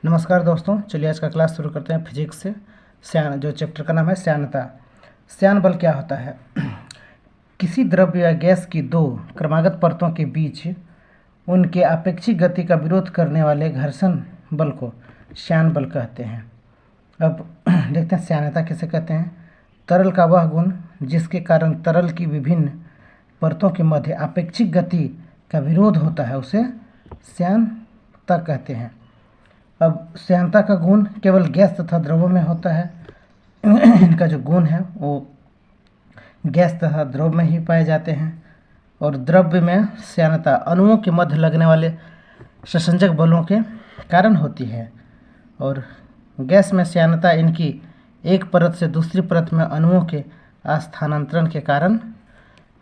नमस्कार दोस्तों, चलिए आज का क्लास शुरू करते हैं फिजिक्स से। जो चैप्टर का नाम है श्यानता। श्यान बल क्या होता है? किसी द्रव्य या गैस की दो क्रमागत परतों के बीच उनके आपेक्षिक गति का विरोध करने वाले घर्षण बल को श्यान बल कहते हैं। अब देखते हैं श्यानता किसे कहते हैं। तरल का वह गुण जिसके कारण तरल की विभिन्न परतों के मध्य आपेक्षिक गति का विरोध होता है उसे श्यानता कहते हैं। अब श्यानता का गुण केवल गैस तथा द्रव्यों में होता है। इनका जो गुण है वो गैस तथा द्रव में ही पाए जाते हैं। और द्रव्य में श्यानता अणुओं के मध्य लगने वाले संसंजक बलों के कारण होती है, और गैस में श्यानता इनकी एक परत से दूसरी परत में अणुओं के स्थानांतरण के कारण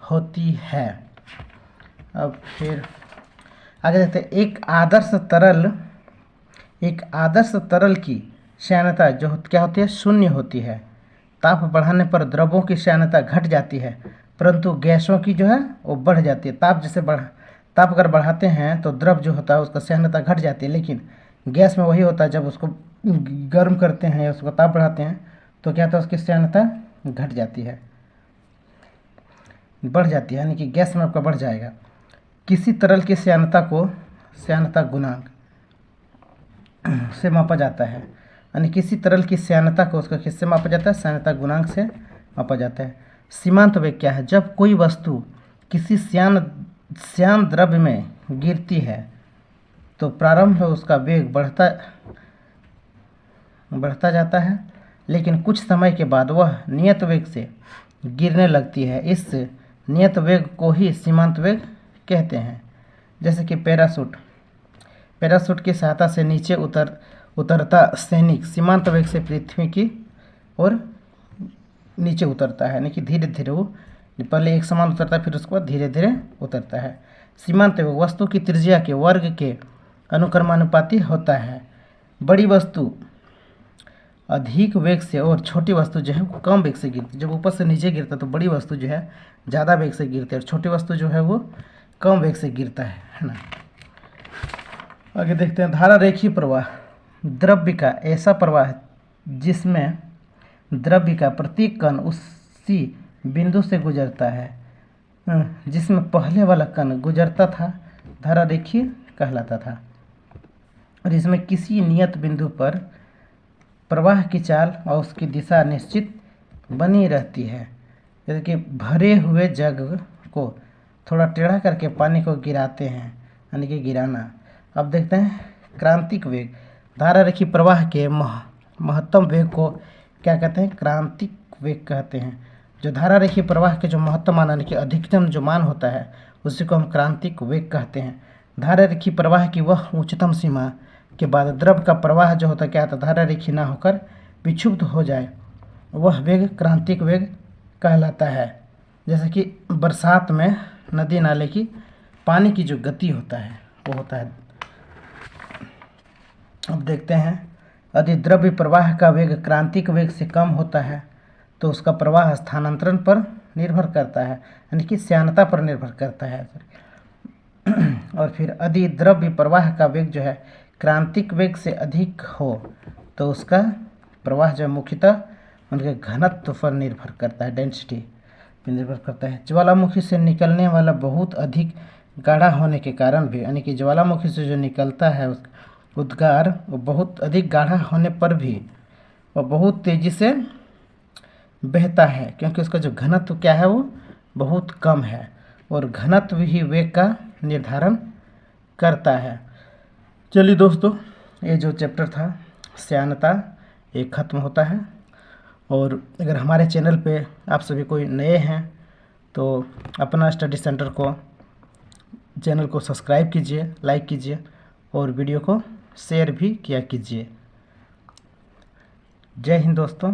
होती है। अब फिर आगे देखते हैं। एक आदर्श तरल की श्यानता जो क्या होती है, शून्य होती है। ताप बढ़ाने पर द्रवों की श्यानता घट जाती है, परंतु गैसों की जो है वो बढ़ जाती है। ताप अगर बढ़ाते हैं तो द्रव जो होता है उसका श्यानता घट जाती है, लेकिन गैस में वही होता है, जब उसको गर्म करते हैं या उसको ताप बढ़ाते हैं तो क्या होता है, उसकी श्यानता घट जाती है, बढ़ जाती है, यानी कि गैस में आपका बढ़ जाएगा। किसी तरल की श्यानता को श्यानता गुणांक से मापा जाता है, यानी किसी तरल की श्यानता को उसका किससे मापा जाता है, श्यानता गुणांक से मापा जाता है। सीमांत वेग क्या है? जब कोई वस्तु किसी श्यान द्रव्य में गिरती है तो प्रारंभ में उसका वेग बढ़ता जाता है, लेकिन कुछ समय के बाद वह नियत वेग से गिरने लगती है। इस नियत वेग को ही सीमांत वेग कहते हैं। जैसे कि पैराशूट की सहायता से नीचे उतरता सैनिक सीमांत वेग से पृथ्वी की ओर नीचे उतरता है, यानी कि धीरे धीरे वो पहले एक समान उतरता है, फिर उसके बाद धीरे धीरे उतरता है। सीमांत वेग वस्तु की त्रिज्या के वर्ग के अनुक्रमानुपाती होता है। बड़ी वस्तु अधिक वेग से और छोटी वस्तु जो है वो कम वेग से गिरती है। जब ऊपर से नीचे गिरता है तो बड़ी वस्तु जो है ज़्यादा वेग से गिरती है और छोटी वस्तु जो है वो कम वेग से गिरता है ना। आगे देखते हैं। धारा रेखीय प्रवाह द्रव्य का ऐसा प्रवाह है जिसमें द्रव्य का प्रत्येक कण उसी बिंदु से गुजरता है जिसमें पहले वाला कण गुजरता था, धारा रेखीय कहलाता था। और इसमें किसी नियत बिंदु पर प्रवाह की चाल और उसकी दिशा निश्चित बनी रहती है। जैसे कि भरे हुए जग को थोड़ा टेढ़ा करके पानी को गिराते हैं, यानी कि गिराना। अब देखते हैं क्रांतिक वेग। धारा रेखीय प्रवाह के महत्तम वेग को क्या कहते हैं? क्रांतिक वेग कहते हैं। जो धारा रेखीय प्रवाह के जो महत्तम मान, यानी कि अधिकतम जो मान होता है उसी को हम क्रांतिक वेग कहते हैं। धारा रेखीय प्रवाह की वह उच्चतम सीमा के बाद द्रव का प्रवाह जो होता है क्या होता है, धारा रेखीय ना होकर विक्षुब्ध हो जाए, वह वेग क्रांतिक वेग कहलाता है। जैसे कि बरसात में नदी नाले की पानी की जो गति होता है वो होता है। अब देखते हैं। यदि द्रव्य प्रवाह का वेग क्रांतिक वेग से कम होता है तो उसका प्रवाह स्थानांतरण पर निर्भर करता है, यानी कि श्यानता पर निर्भर करता है। और फिर यदि द्रव्य प्रवाह का वेग जो है क्रांतिक वेग से अधिक हो तो उसका प्रवाह जो मुख्यतः उनके घनत्व पर निर्भर करता है, डेंसिटी पर निर्भर करता है। ज्वालामुखी से निकलने वाला बहुत अधिक गाढ़ा होने के कारण भी, यानी कि ज्वालामुखी से जो निकलता है उद्गार वो बहुत अधिक गाढ़ा होने पर भी वह बहुत तेज़ी से बहता है, क्योंकि उसका जो घनत्व क्या है वो बहुत कम है, और घनत्व ही वेग का निर्धारण करता है। चलिए दोस्तों, ये जो चैप्टर था श्यानता ये ख़त्म होता है। और अगर हमारे चैनल पे आप सभी कोई नए हैं तो अपना स्टडी सेंटर को चैनल को सब्सक्राइब कीजिए, लाइक कीजिए और वीडियो को शेयर भी किया कीजिए। जय हिंद दोस्तों।